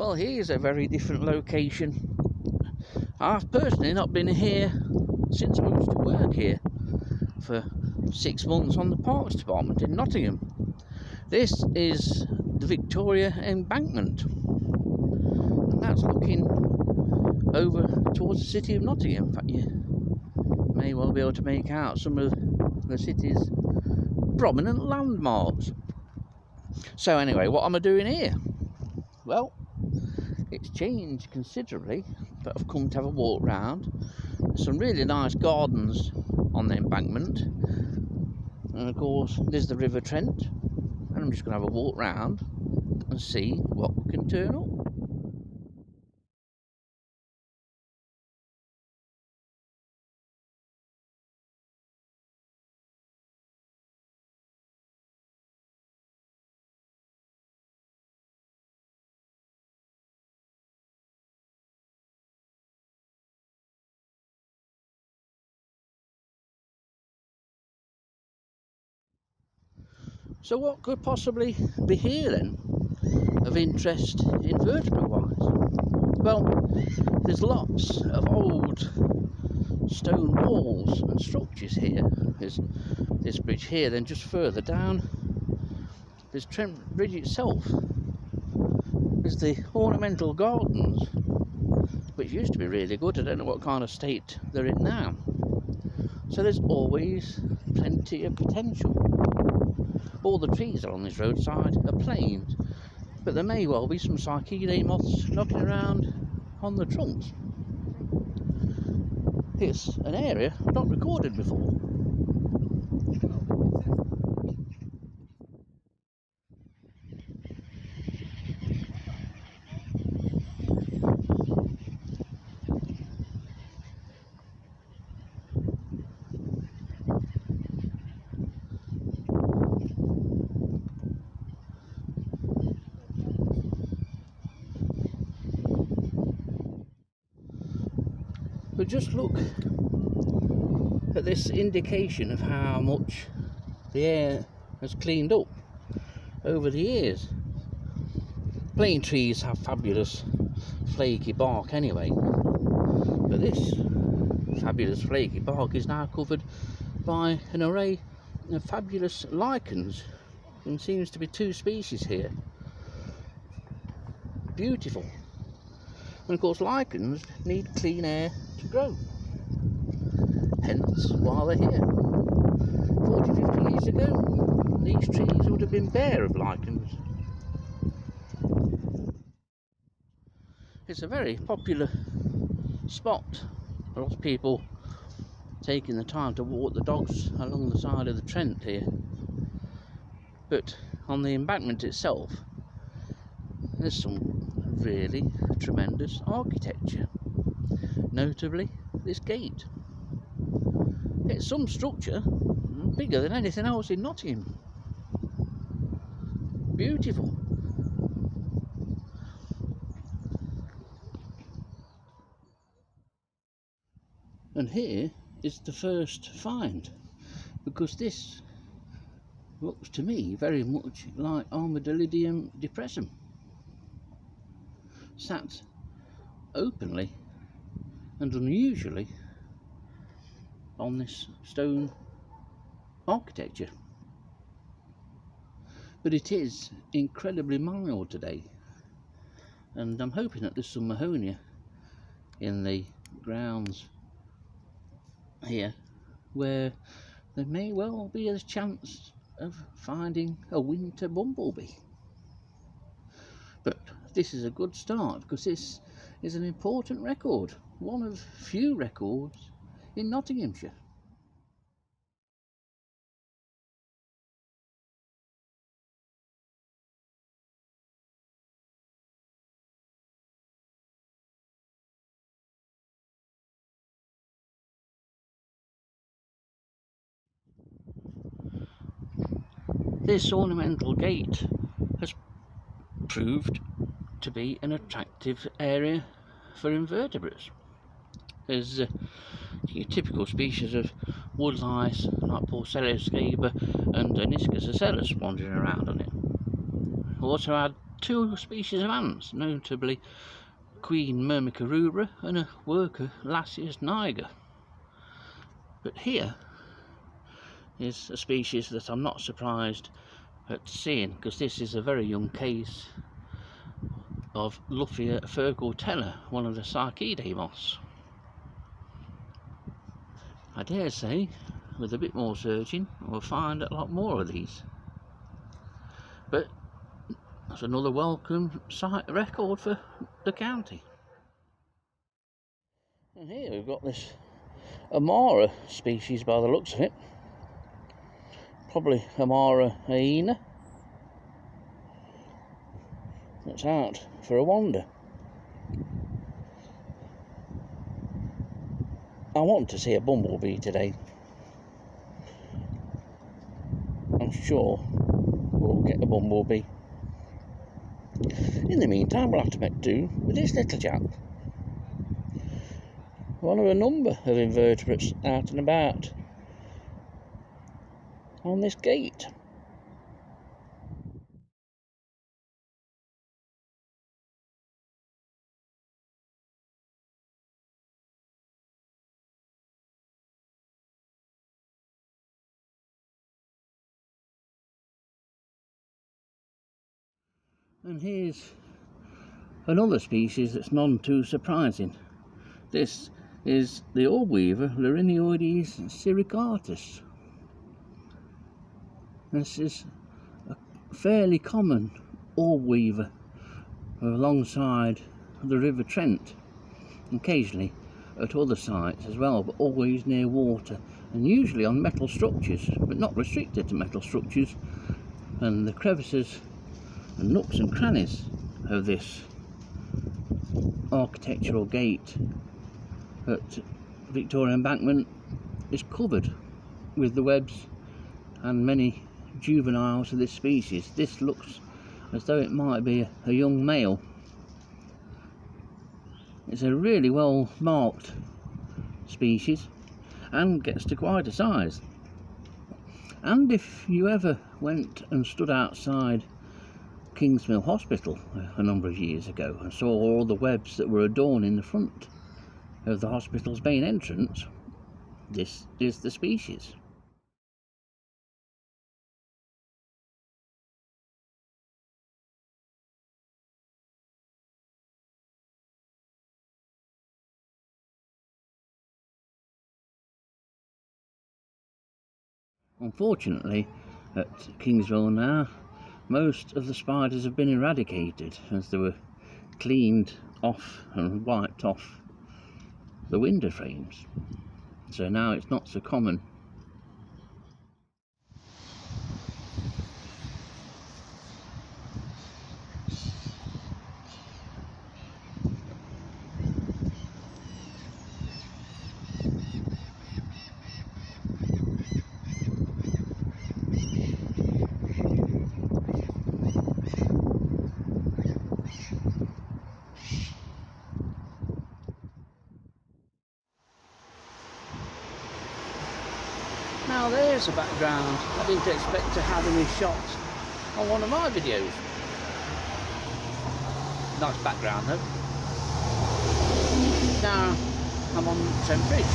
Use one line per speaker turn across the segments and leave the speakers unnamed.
Well, here's a very different location. I've personally not been here since I used to work here for 6 months on the Parks Department in Nottingham. This is the Victoria Embankment, and that's looking over towards the city of Nottingham. In fact, you may well be able to make out some of the city's prominent landmarks. So anyway, what am I doing here? Well, it's changed considerably, but I've come to have a walk round. There's some really nice gardens on the embankment, and of course there's the River Trent, and I'm just going to have a walk round and see what we can turn up. So what could possibly be here then of interest invertebrate wise? Well, there's lots of old stone walls and structures here. There's this bridge here, then just further down there's Trent Bridge itself. There's the Ornamental Gardens, which used to be really good. I don't know what kind of state they're in now. So there's always plenty of potential. All the trees are on this roadside are planes, but there may well be some Cyricartis moths knocking around on the trunks. It's an area not recorded before. But just look at this indication of how much the air has cleaned up over the years. Plane trees have fabulous flaky bark anyway, but this fabulous flaky bark is now covered by an array of fabulous lichens. There seems to be 2 species here. Beautiful. And of course lichens need clean air to grow, hence why they're here. 40-50 years ago these trees would have been bare of lichens. It's a very popular spot. A lot of people taking the time to walk the dogs along the side of the Trent here, but on the embankment itself there's some really tremendous architecture, notably this gate. It's some structure bigger than anything else in Nottingham. Beautiful. And here is the first find, because this looks to me very much like Armadillidium depressum, sat openly and unusually on this stone architecture. But it is incredibly mild today, and I'm hoping that there's some Mahonia in the grounds here where there may well be a chance of finding a winter bumblebee. But this is a good start, because this is an important record, one of few records in Nottinghamshire. This ornamental gate has proved to be an attractive area for invertebrates. There's your typical species of wood lice like Porcellus scaba and Aniscus ocellus wandering around on it. We also had two species of ants, notably Queen Myrmica and a worker Lasius niger. But here is a species that I'm not surprised at seeing, because this is a very young case of Luphia furcatella, one of the Cyricartis moths. I dare say, with a bit more searching, we'll find a lot more of these. But that's another welcome site record for the county. And here we've got this Hamara species by the looks of it. Probably Hamara Hyena. That's out for a wander. I want to see a bumblebee today. I'm sure we'll get a bumblebee. In the meantime, we'll have to make do with this little chap. One of a number of invertebrates out and about on this gate. And here's another species that's none too surprising. This is the orb-weaver Lyriodes Cyricartis. This is a fairly common orb-weaver alongside the River Trent, occasionally at other sites as well, but always near water, and usually on metal structures, but not restricted to metal structures, and the crevices and nooks and crannies of this architectural gate at Victoria Embankment is covered with the webs and many juveniles of this species. This looks as though it might be a young male. It's a really well marked species and gets to quite a size. And if you ever went and stood outside Kingsmill Hospital a number of years ago and saw all the webs that were adorning the front of the hospital's main entrance, this is the species. Unfortunately, at Kingsmill now, most of the spiders have been eradicated as they were cleaned off and wiped off the window frames. So now it's not so common. Now there's a background I didn't expect to have any shots on one of my videos. Nice background though. Now I'm on Trent Bridge,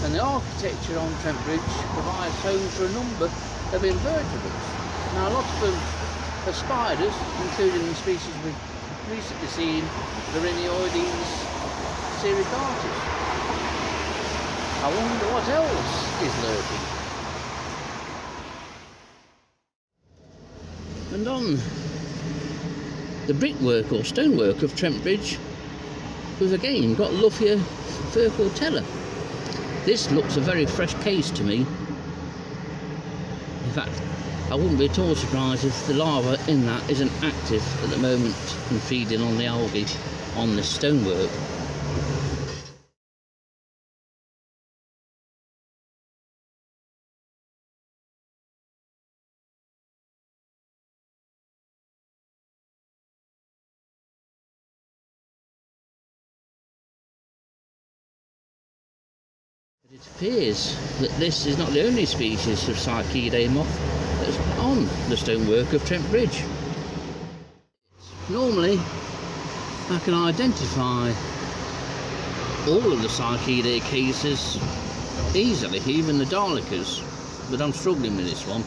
and the architecture on Trent Bridge provides home for a number of invertebrates. Now a lot of them are spiders, including the species we've recently seen, Lyriodes Cyricartis. I wonder what else is lurking. And on the brickwork or stonework of Trent Bridge, we've again got Luphia furcatella. This looks a very fresh case to me. In fact, I wouldn't be at all surprised if the larva in that isn't active at the moment and feeding on the algae on this stonework. It appears that this is not the only species of Cyricartis moth that's on the stonework of Trent Bridge. Normally I can identify all of the Cyricartis cases easily, even the Dolichas, but I'm struggling with this one.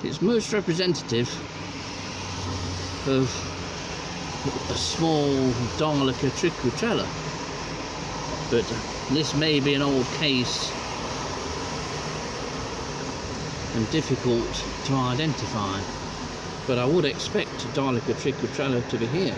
It's most representative of a small Dolicha tricutrella, but this may be an old case and difficult to identify, but I would expect Dolicha tricutrella to be here.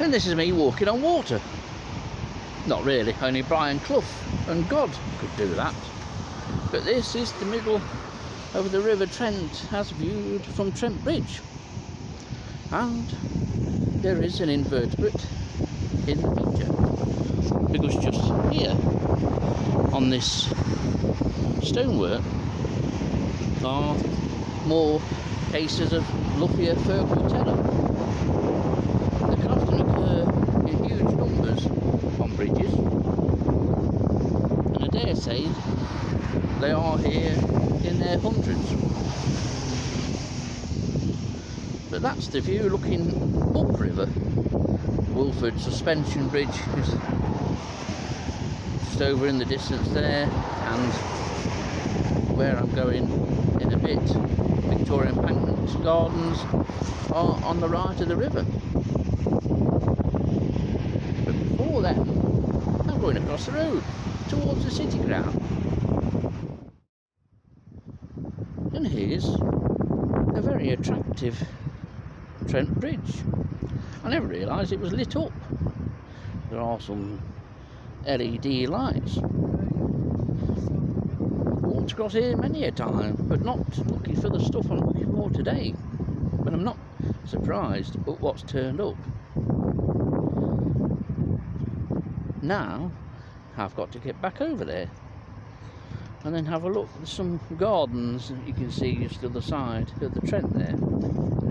And this is me walking on water. Not really, only Brian Clough and God could do that. But this is the middle of the River Trent as viewed from Trent Bridge. And there is an invertebrate in the picture. Because just here, on this stonework, are more cases of Luffia furcutella. They can often occur in huge numbers on bridges, and I dare say they are here in their hundreds. But that's the view looking upriver. Wolford Suspension Bridge is just over in the distance there, and where I'm going in a bit, Victoria Embankment Gardens are on the right of the river. But before then, I'm going across the road towards the city ground. And here's a very attractive Trent Bridge. I never realised it was lit up. There are some LED lights. Walked across here many a time, but not looking for the stuff I'm looking for today. But I'm not surprised at what's turned up. Now I've got to get back over there and then have a look at some gardens that you can see just to the side of the Trent there.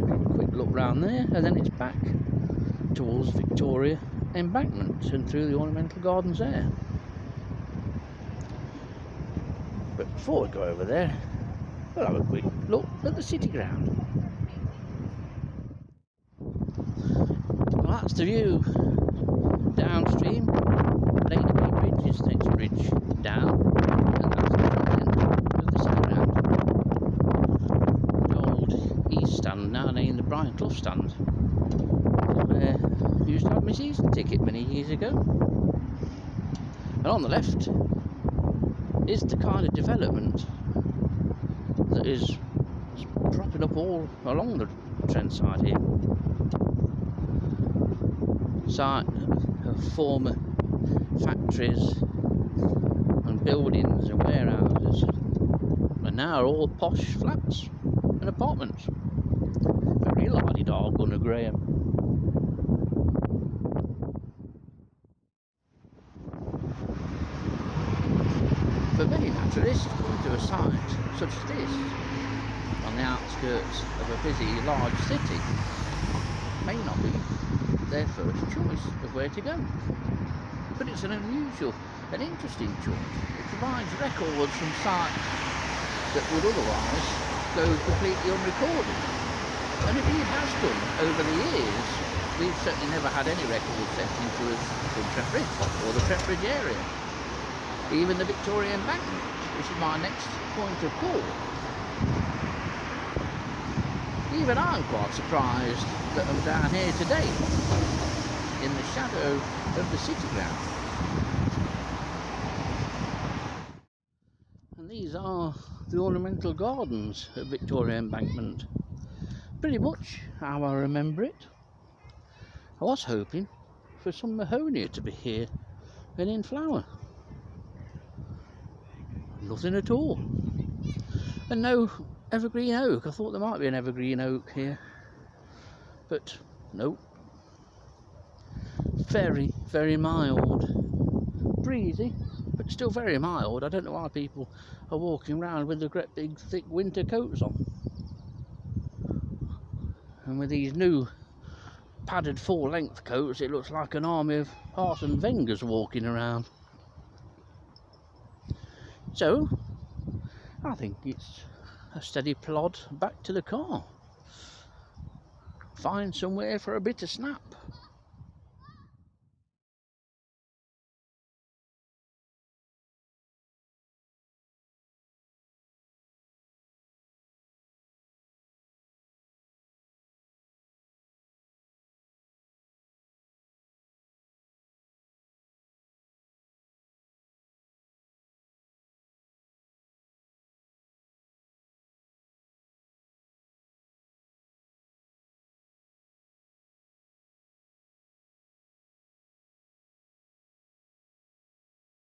Have a quick look round there, and then it's back towards Victoria Embankment and through the Ornamental Gardens there. But before we go over there, we'll have a quick look at the city ground. Well, that's the view downstream. Lyriodes Bridge is the next bridge down, and that's the front end of the city ground. The old East stand, now named the Brian Clough stand, where I used to have my season ticket many years ago. And on the left is the kind of development that is propping up all along the Trent side here. Site of former factories and buildings and warehouses, and now are all posh flats and apartments. Very lively dog under Graham. For many naturalists, going to a site such as this, on the outskirts of a busy large city, may not be their first choice of where to go. But it's an unusual and interesting choice. It provides records from sites that would otherwise go completely unrecorded. And it really has done over the years. We've certainly never had any records sent into us from Trent Bridge or the Trent Bridge area. Even the Victoria Embankment, which is my next point of call. Even I'm quite surprised that I'm down here today, in the shadow of the city ground. And these are the Ornamental Gardens at Victoria Embankment. Pretty much how I remember it. I was hoping for some Mahonia to be here and in flower. Nothing at all. And no evergreen oak. I thought there might be an evergreen oak here, but nope. Very, very mild. Breezy, but still very mild. I don't know why people are walking around with the great big thick winter coats on. And with these new padded full-length coats, it looks like an army of Arsene Wengers walking around. So, I think it's a steady plod back to the car. Find somewhere for a bit of snap.